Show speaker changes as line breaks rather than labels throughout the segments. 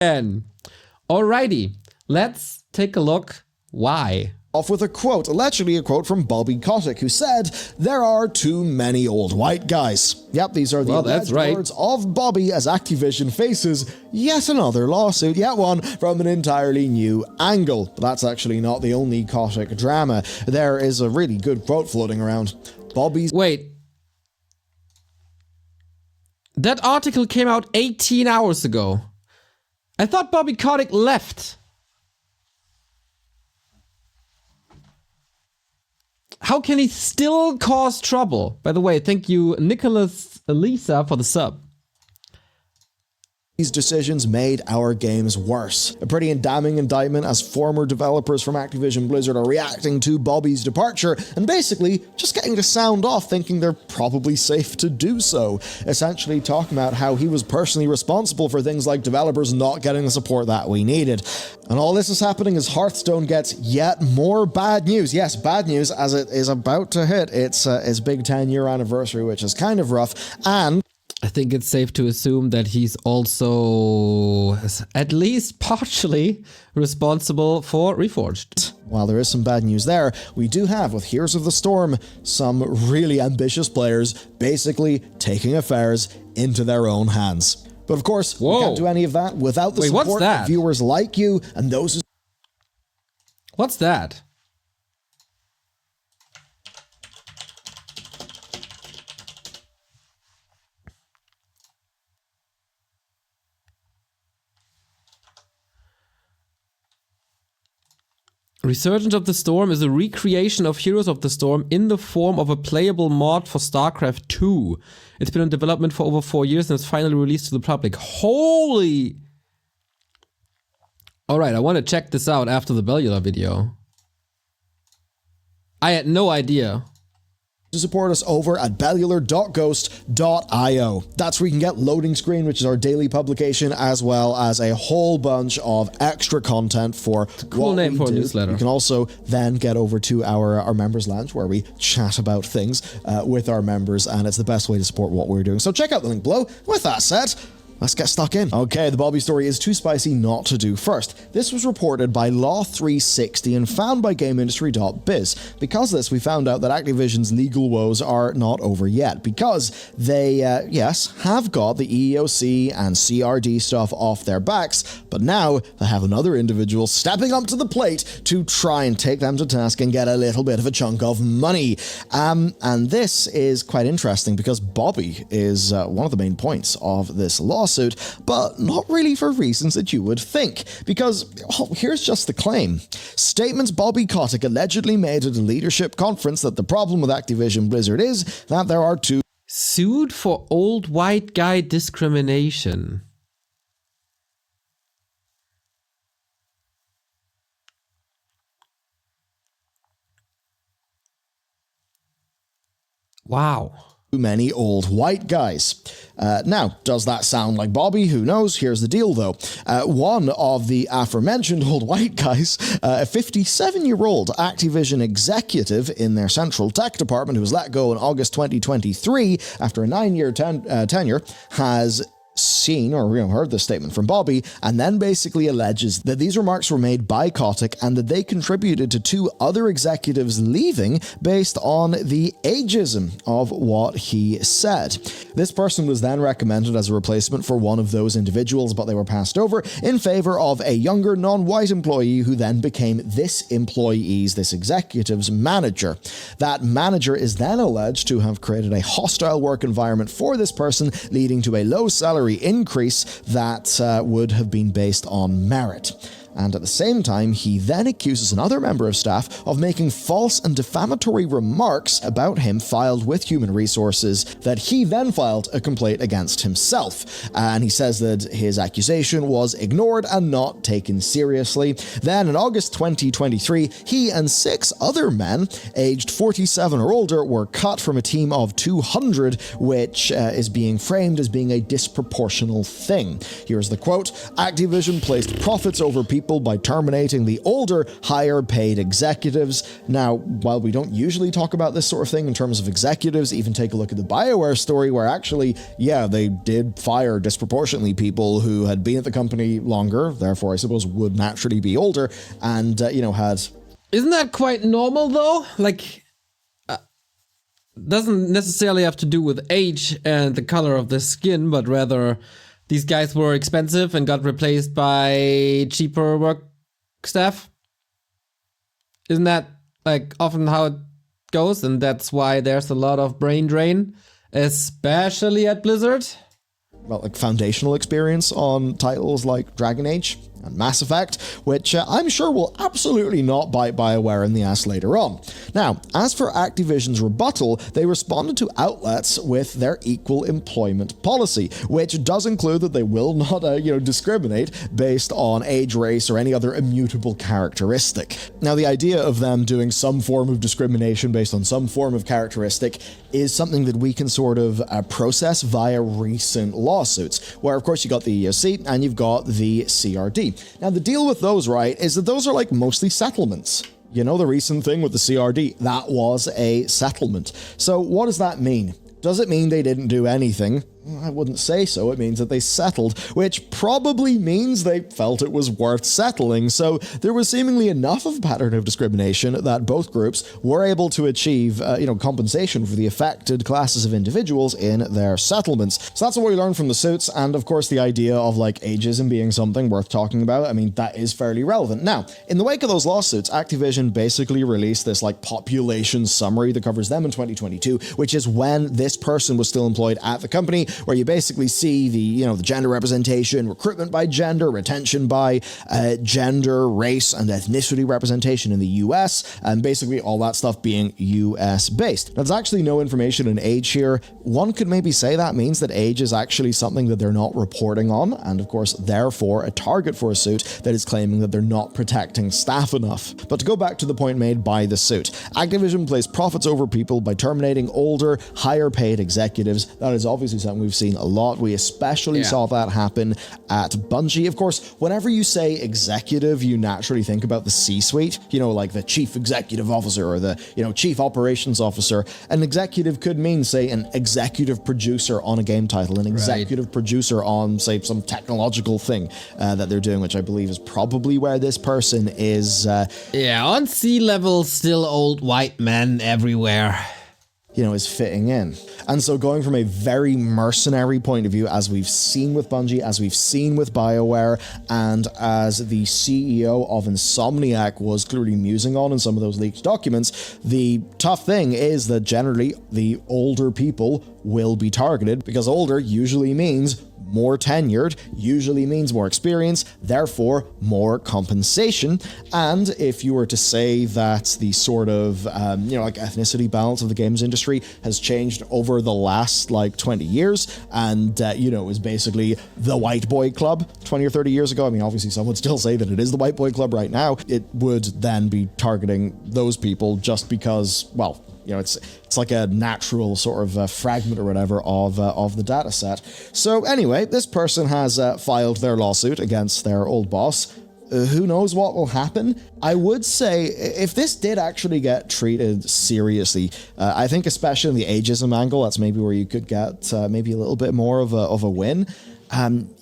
Alrighty, let's take a look. Why?
Off with a quote, allegedly a quote from Bobby Kotick, who said, "There are too many old white guys." Yep, these are the alleged words of Bobby as Activision faces yet another lawsuit, yet one from an entirely new angle. But that's actually not the only Kotick drama. There is a really good quote floating around. Bobby's—
Wait. That article came out 18 hours ago. I thought Bobby Kotick left. How can he still cause trouble? By the way, thank you, Nicholas Elisa, for the sub.
These decisions made our games worse. A pretty damning indictment as former developers from Activision Blizzard are reacting to Bobby's departure and basically just getting to sound off thinking they're probably safe to do so. Essentially talking about how he was personally responsible for things like developers not getting the support that we needed. And all this is happening as Hearthstone gets yet more bad news. Yes, bad news, as it is about to hit its big 10-year anniversary, which is kind of rough. And
I think it's safe to assume that he's also at least partially responsible for Reforged.
While there is some bad news there, we do have, with Heroes of the Storm, some really ambitious players basically taking affairs into their own hands. But of course, we can't do any of that without the support of viewers like you and those who—
What's that? Resurgence of the Storm is a recreation of Heroes of the Storm in the form of a playable mod for StarCraft 2. It's been in development for over 4 years and it's finally released to the public. Holy! Alright, I want to check this out after the Bellular video. I had no idea.
To support us over at bellular.ghost.io. That's where you can get Loading Screen, which is our daily publication, as well as a whole bunch of extra content for
cool name for a newsletter.
You can also then get over to our members lounge where we chat about things with our members, and it's the best way to support what we're doing. So check out the link below. With that said, let's get stuck in. Okay, the Bobby story is too spicy not to do first. This was reported by Law360 and found by GameIndustry.biz. Because of this, we found out that Activision's legal woes are not over yet, because they, yes, have got the EEOC and CRD stuff off their backs, but now they have another individual stepping up to the plate to try and take them to task and get a little bit of a chunk of money. And this is quite interesting because Bobby is one of the main points of this lawsuit, but not really for reasons that you would think. Because, here's just the claim. Statements Bobby Kotick allegedly made at a leadership conference that the problem with Activision Blizzard is that there are two—
Sued for old white guy discrimination. Wow.
Too many old white guys. Now, does that sound like Bobby? Who knows? Here's the deal, though. One of the aforementioned old white guys, a 57-year-old Activision executive in their central tech department who was let go in August 2023 after a 9-year tenure, has seen or heard this statement from Bobby and then basically alleges that these remarks were made by Kotick and that they contributed to 2 other executives leaving based on the ageism of what he said. This person was then recommended as a replacement for one of those individuals, but they were passed over in favor of a younger non-white employee who then became this executive's manager. That manager is then alleged to have created a hostile work environment for this person, leading to a low salary increase that would have been based on merit. And at the same time, he then accuses another member of staff of making false and defamatory remarks about him filed with Human Resources that he then filed a complaint against himself. And he says that his accusation was ignored and not taken seriously. Then in August 2023, he and 6 other men, aged 47 or older, were cut from a team of 200, which is being framed as being a disproportional thing. Here's the quote: Activision placed profits over people people by terminating the older, higher-paid executives. Now, while we don't usually talk about this sort of thing in terms of executives, even take a look at the BioWare story where actually, yeah, they did fire disproportionately people who had been at the company longer, therefore I suppose would naturally be older, and, had...
Isn't that quite normal though? Like, doesn't necessarily have to do with age and the color of the skin, but rather these guys were expensive and got replaced by cheaper work staff. Isn't that like often how it goes? And that's why there's a lot of brain drain, especially at Blizzard.
Well, like foundational experience on titles like Dragon Age and Mass Effect, which I'm sure will absolutely not bite BioWare in the ass later on. Now, as for Activision's rebuttal, they responded to outlets with their equal employment policy, which does include that they will not, discriminate based on age, race, or any other immutable characteristic. Now, the idea of them doing some form of discrimination based on some form of characteristic is something that we can sort of process via recent lawsuits, where, of course, you got the EEOC and you've got the CRD. Now, the deal with those, right, is that those are like mostly settlements. You know, the recent thing with the CRD, that was a settlement. So what does that mean? Does it mean they didn't do anything? I wouldn't say so. It means that they settled, which probably means they felt it was worth settling. So there was seemingly enough of a pattern of discrimination that both groups were able to achieve, compensation for the affected classes of individuals in their settlements. So that's what we learned from the suits. And of course, the idea of like ageism being something worth talking about. I mean, that is fairly relevant. Now, in the wake of those lawsuits, Activision basically released this like population summary that covers them in 2022, which is when this person was still employed at the company, where you basically see the gender representation, recruitment by gender, retention by gender, race, and ethnicity representation in the US, and basically all that stuff being US based. Now, there's actually no information in age here. One could maybe say that means that age is actually something that they're not reporting on, and of course, therefore, a target for a suit that is claiming that they're not protecting staff enough. But to go back to the point made by the suit, Activision placed profits over people by terminating older, higher paid executives. That is obviously something we've seen a lot. We especially saw that happen at Bungie. Of course, whenever you say executive, you naturally think about the C-suite, like the chief executive officer or the, chief operations officer. An executive could mean, say, an executive producer on a game title, an executive producer on, say, some technological thing that they're doing, which I believe is probably where this person is.
On C-level, still old white men everywhere.
Is fitting in. And so going from a very mercenary point of view, as we've seen with Bungie, as we've seen with BioWare, and as the CEO of Insomniac was clearly musing on in some of those leaked documents, the tough thing is that generally the older people will be targeted, because older usually means more tenured, usually means more experience, therefore more compensation. And if you were to say that the sort of, ethnicity balance of the games industry has changed over the last 20 years and, is basically the white boy club 20 or 30 years ago. I mean, obviously some would still say that it is the white boy club right now. It would then be targeting those people just because, it's like a natural sort of fragment or whatever of the data set. So anyway, this person has filed their lawsuit against their old boss. Who knows what will happen? I would say if this did actually get treated seriously, I think especially in the ageism angle, that's maybe where you could get maybe a little bit more of a win.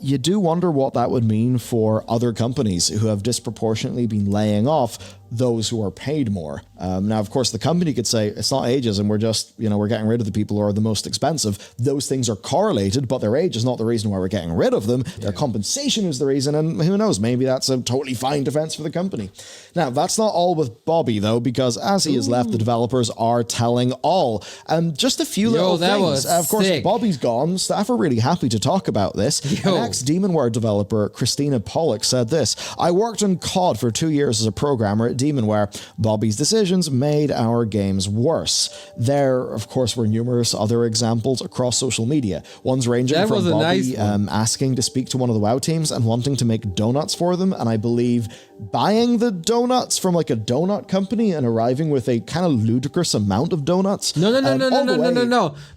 You do wonder what that would mean for other companies who have disproportionately been laying off those who are paid more. Now, of course, the company could say it's not ageism. We're just, we're getting rid of the people who are the most expensive. Those things are correlated, but their age is not the reason why we're getting rid of them. Their compensation is the reason. And who knows, maybe that's a totally fine defense for the company. Now, that's not all with Bobby, though, because as he has left, the developers are telling all. Just a few little things. Of course,
sick.
Bobby's gone. Staff are really happy to talk about this. An ex-Demonware developer, Christina Pollock, said this: "I worked on COD for 2 years as a programmer at Demonware. Bobby's decisions made our games worse." There, of course, were numerous other examples across social media. Ones ranging from Bobby asking to speak to one of the WoW teams and wanting to make donuts for them, and I believe buying the donuts from like a donut company and arriving with a kind of ludicrous amount of donuts.
No.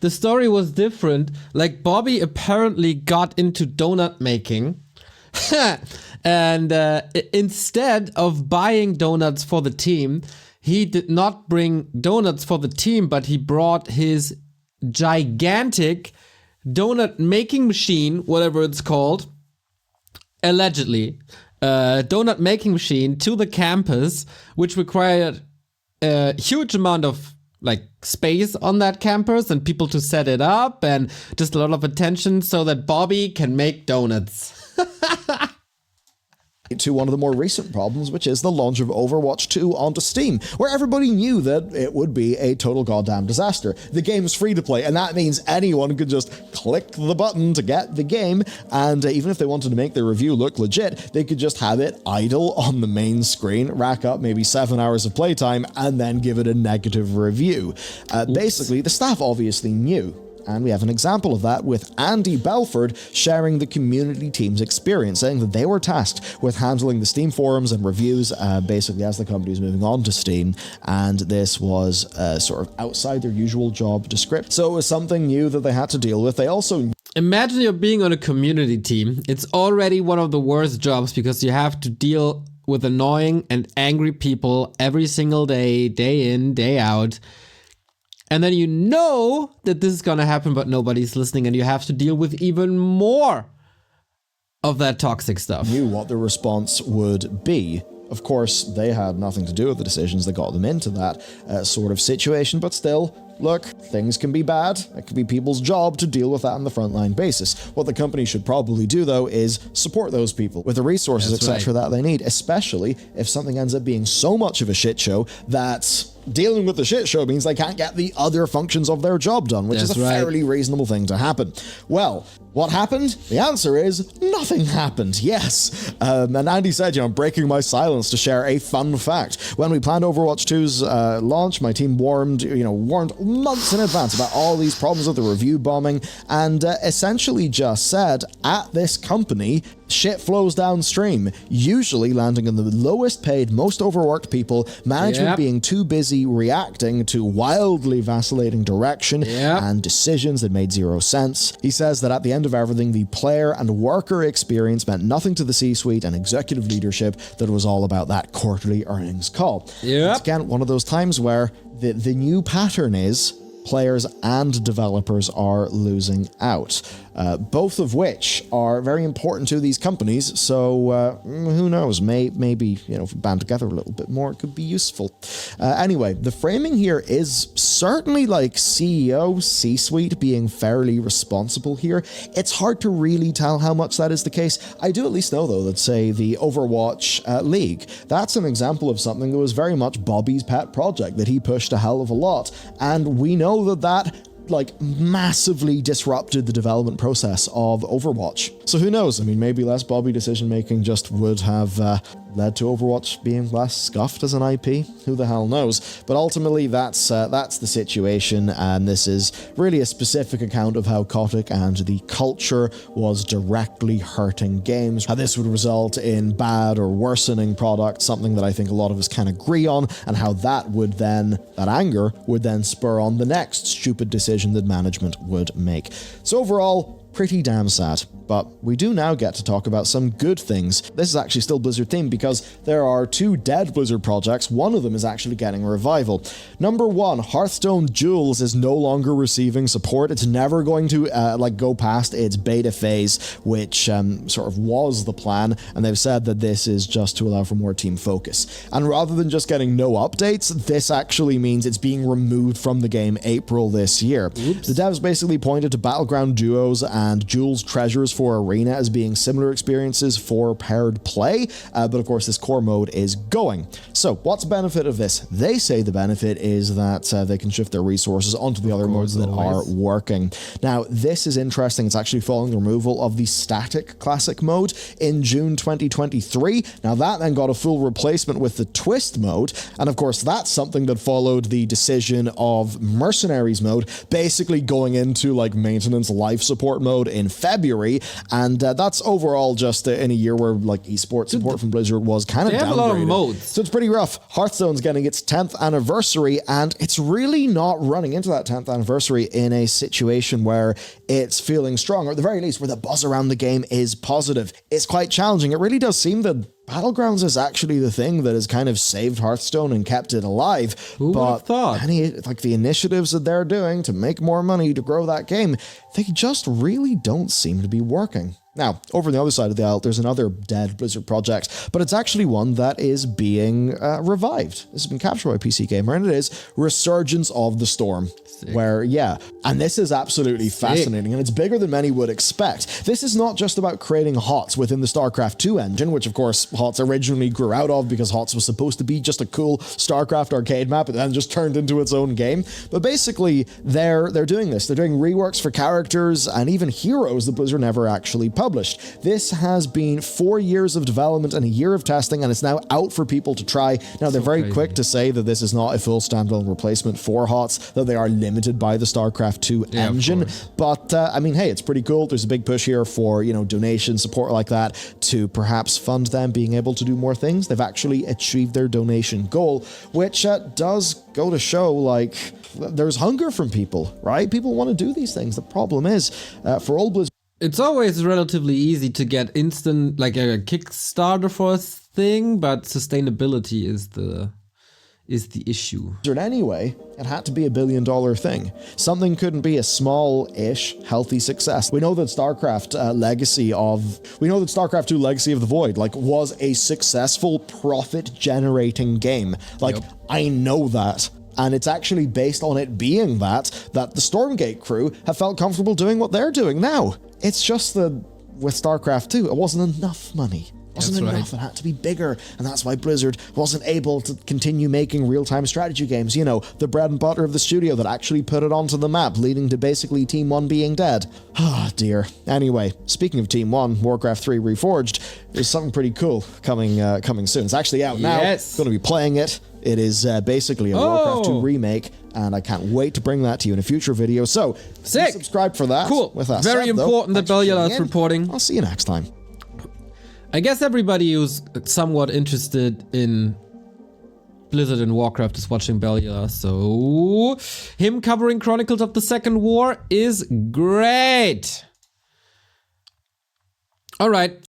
The story was different. Like, Bobby apparently got into donut making And instead of buying donuts for the team, he did not bring donuts for the team, but he brought his gigantic donut making machine, whatever it's called, allegedly, donut making machine to the campus, which required a huge amount of like space on that campus and people to set it up and just a lot of attention so that Bobby can make donuts.
To one of the more recent problems, which is the launch of Overwatch 2 onto Steam, where everybody knew that it would be a total goddamn disaster. The game's free to play, and that means anyone could just click the button to get the game, and even if they wanted to make their review look legit, they could just have it idle on the main screen, rack up maybe 7 hours of playtime, and then give it a negative review. Basically, the staff obviously knew. And we have an example of that with Andy Belford sharing the community team's experience, saying that they were tasked with handling the Steam forums and reviews, basically as the company was moving on to Steam, and this was sort of outside their usual job description. So it was something new that they had to deal with. They also...
Imagine you're being on a community team. It's already one of the worst jobs because you have to deal with annoying and angry people every single day, day in, day out. And then you know that this is going to happen, but nobody's listening, and you have to deal with even more of that toxic stuff.
Knew what the response would be. Of course, they had nothing to do with the decisions that got them into that sort of situation, but still, look, things can be bad. It can be people's job to deal with that on the frontline basis. What the company should probably do, though, is support those people with the resources, etc., that they need, especially if something ends up being so much of a shit show that dealing with the shit show means they can't get the other functions of their job done, which is a fairly reasonable thing to happen. Well, what happened? The answer is nothing happened. Yes. And Andy said, I'm breaking my silence to share a fun fact. When we planned Overwatch 2's launch, my team warned months in advance about all these problems with the review bombing, and essentially just said, at this company, shit flows downstream, usually landing in the lowest paid, most overworked people, management being too busy reacting to wildly vacillating direction and decisions that made zero sense. He says that at the end of everything, the player and worker experience meant nothing to the C-suite and executive leadership, that it was all about that quarterly earnings call. It's again one of those times where the new pattern is players and developers are losing out, both of which are very important to these companies. So who knows? Maybe if we band together a little bit more, it could be useful. Anyway, the framing here is certainly like CEO, C-suite being fairly responsible here. It's hard to really tell how much that is the case. I do at least know, though, that, say, the Overwatch League, that's an example of something that was very much Bobby's pet project that he pushed a hell of a lot. And we know that massively disrupted the development process of Overwatch. So who knows? I mean, maybe less Bobby decision-making just would have led to Overwatch being less scuffed as an IP. Who the hell knows? But ultimately, that's the situation, and this is really a specific account of how Kotick and the culture was directly hurting games. How this would result in bad or worsening products, something that I think a lot of us can agree on, and how that anger would then spur on the next stupid decision that management would make. So overall, pretty damn sad. But we do now get to talk about some good things. This is actually still Blizzard themed because there are two dead Blizzard projects. One of them is actually getting a revival. Number one, Hearthstone Duels is no longer receiving support. It's never going to go past its beta phase, which sort of was the plan. And they've said that this is just to allow for more team focus. And rather than just getting no updates, this actually means it's being removed from the game April this year. Oops. The devs basically pointed to Battleground Duos and Duels Treasures for Arena as being similar experiences for paired play, but of course this core mode is going. So what's the benefit of this? They say the benefit is that they can shift their resources onto the other modes that are working. Now this is interesting. It's actually following the removal of the static classic mode in June 2023. Now that then got a full replacement with the twist mode, and of course that's something that followed the decision of Mercenaries mode, basically going into like maintenance life support mode mode in February, and that's overall just in a year where like esports support from Blizzard was kind of downgraded.
They have a lot of modes.
So it's pretty rough. Hearthstone's getting its 10th anniversary, and it's really not running into that 10th anniversary in a situation where it's feeling strong, or at the very least where the buzz around the game is positive. It's quite challenging. It really does seem that Battlegrounds is actually the thing that has kind of saved Hearthstone and kept it alive.
Who would have thought?
Like the initiatives that they're doing to make more money to grow that game, they just really don't seem to be working. Now, over on the other side of the aisle, there's another dead Blizzard project, but it's actually one that is being revived. This has been captured by PC Gamer, and it is Resurgence of the Storm. Sick. Where, and this is absolutely fascinating, and it's bigger than many would expect. This is not just about creating HOTS within the StarCraft 2 engine, which of course HOTS originally grew out of because HOTS was supposed to be just a cool StarCraft arcade map and then just turned into its own game. But basically, they're doing this. They're doing reworks for characters and even heroes that Blizzard never actually published. This has been 4 years of development and a year of testing, and it's now out for people to try. Now, they're very quick to say that this is not a full standalone replacement for HOTS, that they are limited by the StarCraft 2 engine. But, I mean, hey, it's pretty cool. There's a big push here for, donation support like that to perhaps fund them being able to do more things. They've actually achieved their donation goal, which does go to show, like, there's hunger from people, right? People want to do these things. The problem is, for old Blizzard,
it's always relatively easy to get instant, like a Kickstarter for a thing, but sustainability is the issue.
Anyway, it had to be $1 billion thing. Something couldn't be a small-ish, healthy success. We know that StarCraft StarCraft 2 Legacy of the Void, was a successful, profit-generating game. I know that. And it's actually based on it being that the Stormgate crew have felt comfortable doing what they're doing now. It's just that with StarCraft 2, it wasn't enough money. It wasn't enough. It had to be bigger. And that's why Blizzard wasn't able to continue making real-time strategy games. The bread and butter of the studio that actually put it onto the map, leading to basically Team 1 being dead. Ah, dear. Anyway, speaking of Team 1, Warcraft 3 Reforged, there's something pretty cool coming soon. It's actually out now.
Yes.
Going to be playing it. It is basically a Warcraft 2 remake, and I can't wait to bring that to you in a future video. So, subscribe for that.
Cool.
With that
Very
said,
important that Bellular is
in.
reporting.
I'll see you next time.
I guess everybody who's somewhat interested in Blizzard and Warcraft is watching Bellular, so him covering Chronicles of the Second War is great. All right.